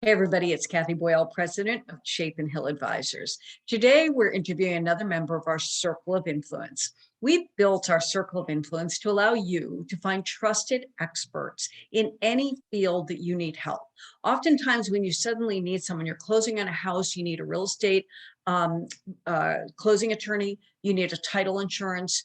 Hey everybody, it's Kathy Boyle, president of Chapin Hill Advisors. Today we're interviewing another member of our Circle of Influence. We've built our Circle of Influence to allow you to find trusted experts in any field that you need help. Oftentimes when you suddenly need someone, you're closing on a house, you need a real estate closing attorney, you need a title insurance,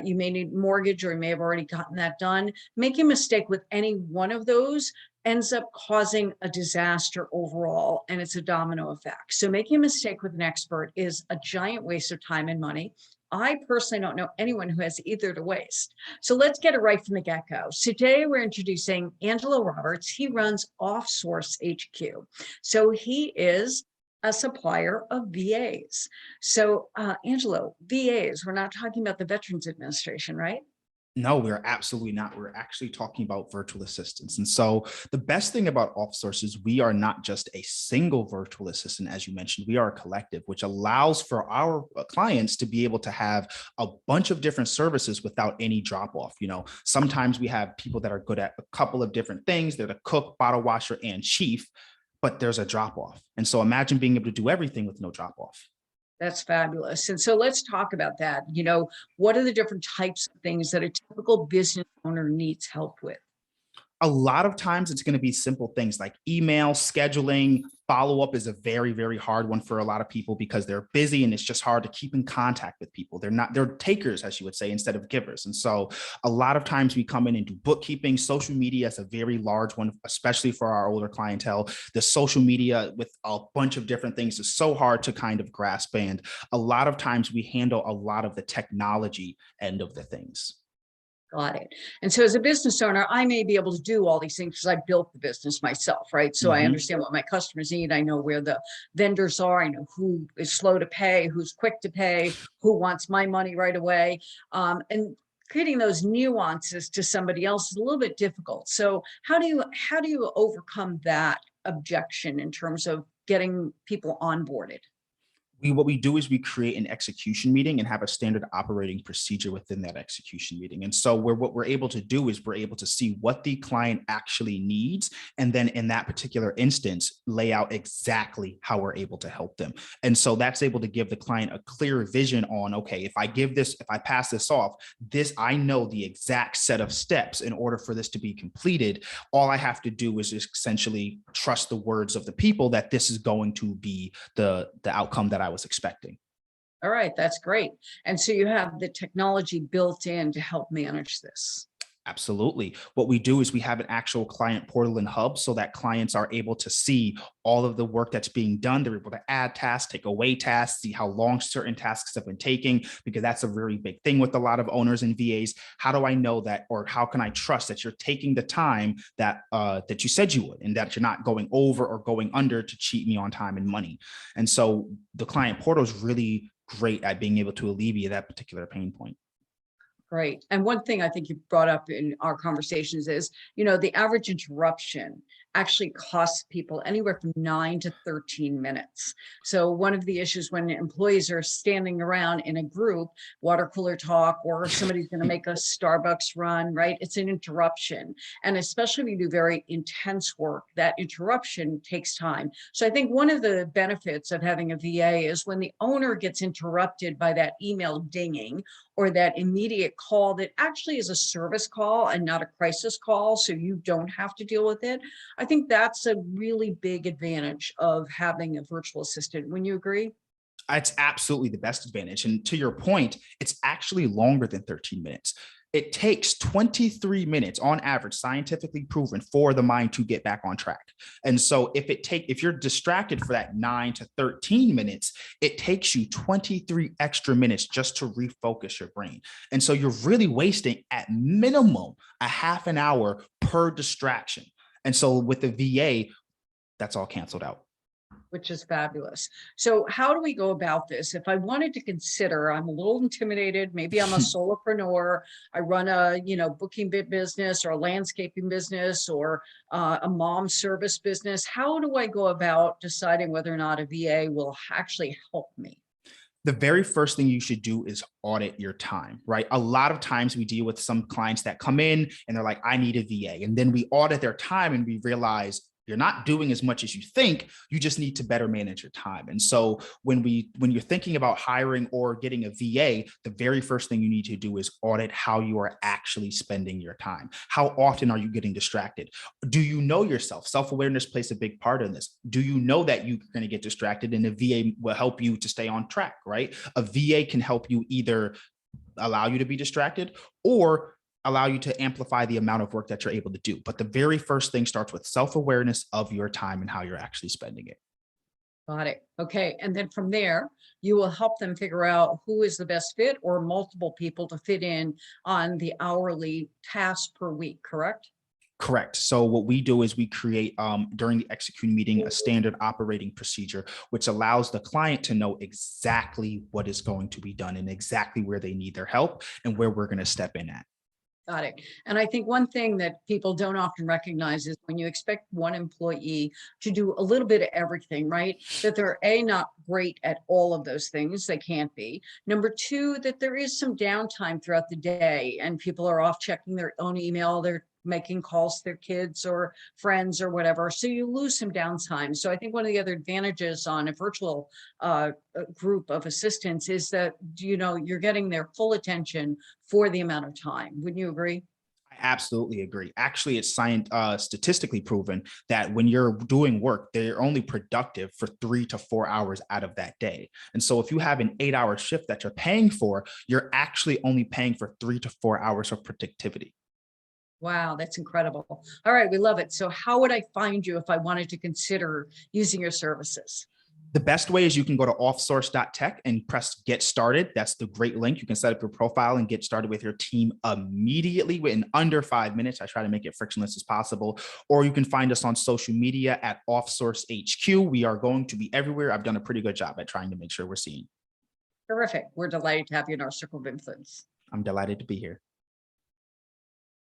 you may need mortgage, or you may have already gotten that done. Making a mistake with any one of those ends up causing a disaster overall, and it's a domino effect. So making a mistake with an expert is a giant waste of time and money. I personally don't know anyone who has either to waste. So let's get it right from the get-go. Today we're introducing Angelo Roberts. He runs OffSource HQ. So he is a supplier of VAs. So Angelo, VAs, we're not talking about the Veterans Administration, right? No, we're absolutely not. We're actually talking about virtual assistants. And so the best thing about OffSource is we are not just a single virtual assistant, as you mentioned, we are a collective, which allows for our clients to be able to have a bunch of different services without any drop off. Sometimes we have people that are good at a couple of different things. They're the cook, bottle washer, and chief, but there's a drop off. And so imagine being able to do everything with no drop off. That's fabulous. And so let's talk about that. What are the different types of things that a typical business owner needs help with? A lot of times it's going to be simple things like email, scheduling. Follow-up is a very, very hard one for a lot of people because they're busy and it's just hard to keep in contact with people. They're takers, as you would say, instead of givers. And so a lot of times we come in and do bookkeeping. Social media is a very large one, especially for our older clientele. The social media with a bunch of different things is so hard to kind of grasp. And a lot of times we handle a lot of the technology end of the things. Got it. And so as a business owner, I may be able to do all these things because I built the business myself, right? So I understand what my customers need. I know where the vendors are. I know who is slow to pay, who's quick to pay, who wants my money right away. And creating those nuances to somebody else is a little bit difficult. So how do you overcome that objection in terms of getting people onboarded? What we do is we create an execution meeting and have a standard operating procedure within that execution meeting. And so what we're able to do is we're able to see what the client actually needs. And then in that particular instance, lay out exactly how we're able to help them. And so that's able to give the client a clear vision on, okay, if I pass this off, I know the exact set of steps in order for this to be completed. All I have to do is essentially trust the words of the people that this is going to be the outcome that I was expecting. All right, that's great. And so you have the technology built in to help manage this. Absolutely. What we do is we have an actual client portal and hub so that clients are able to see all of the work that's being done. They're able to add tasks, take away tasks, see how long certain tasks have been taking, because that's a very big thing with a lot of owners and VAs. How do I know that, or how can I trust that you're taking the time that you said you would, and that you're not going over or going under to cheat me on time and money? And so the client portal is really great at being able to alleviate that particular pain point. Right. And one thing I think you brought up in our conversations is, the average interruption actually costs people anywhere from 9 to 13 minutes. So one of the issues when employees are standing around in a group, water cooler talk, or somebody's going to make a Starbucks run, right? It's an interruption. And especially when you do very intense work, that interruption takes time. So I think one of the benefits of having a VA is when the owner gets interrupted by that email dinging or that immediate call that actually is a service call and not a crisis call, so you don't have to deal with it. I think that's a really big advantage of having a virtual assistant. Wouldn't you agree? It's absolutely the best advantage. And to your point, it's actually longer than 13 minutes. It takes 23 minutes on average, scientifically proven, for the mind to get back on track. And so if you're distracted for that 9 to 13 minutes, it takes you 23 extra minutes just to refocus your brain. And so you're really wasting at minimum a half an hour per distraction. And so with the VA, that's all canceled out. Which is fabulous. So how do we go about this? If I wanted to consider, I'm a little intimidated, maybe I'm a solopreneur, I run a, booking business or a landscaping business or a mom service business. How do I go about deciding whether or not a VA will actually help me? The very first thing you should do is audit your time, right? A lot of times we deal with some clients that come in and they're like, I need a VA. And then we audit their time and we realize You're not doing as much as you think. You just need to better manage your time. And so when you're thinking about hiring or getting a VA, the very first thing you need to do is audit how you are actually spending your time. How often are you getting distracted? Do you know yourself? Self-awareness plays a big part in this. Do you know that you're going to get distracted, and a VA will help you to stay on track, right? A VA can help you either allow you to be distracted or allow you to amplify the amount of work that you're able to do. But the very first thing starts with self-awareness of your time and how you're actually spending it. Got it. Okay. And then from there, you will help them figure out who is the best fit or multiple people to fit in on the hourly task per week, correct? Correct. So what we do is we create during the execution meeting a standard operating procedure, which allows the client to know exactly what is going to be done and exactly where they need their help and where we're going to step in at. Got it. And I think one thing that people don't often recognize is when you expect one employee to do a little bit of everything, right? That they're not great at all of those things. They can't be. Number two, that there is some downtime throughout the day and people are off checking their own email. They're making calls to their kids or friends or whatever. So you lose some downtime. So I think one of the other advantages on a virtual group of assistants is that, you're getting their full attention for the amount of time. Wouldn't you agree? I absolutely agree. Actually, it's statistically proven that when you're doing work, they're only productive for 3 to 4 hours out of that day. And so if you have an 8-hour shift that you're paying for, you're actually only paying for 3 to 4 hours of productivity. Wow, that's incredible. All right, we love it. So how would I find you if I wanted to consider using your services? The best way is you can go to offsource.tech and press get started. That's the great link. You can set up your profile and get started with your team immediately within under 5 minutes. I try to make it frictionless as possible. Or you can find us on social media at OffSource HQ. We are going to be everywhere. I've done a pretty good job at trying to make sure we're seen. Terrific. We're delighted to have you in our circle of influence. I'm delighted to be here.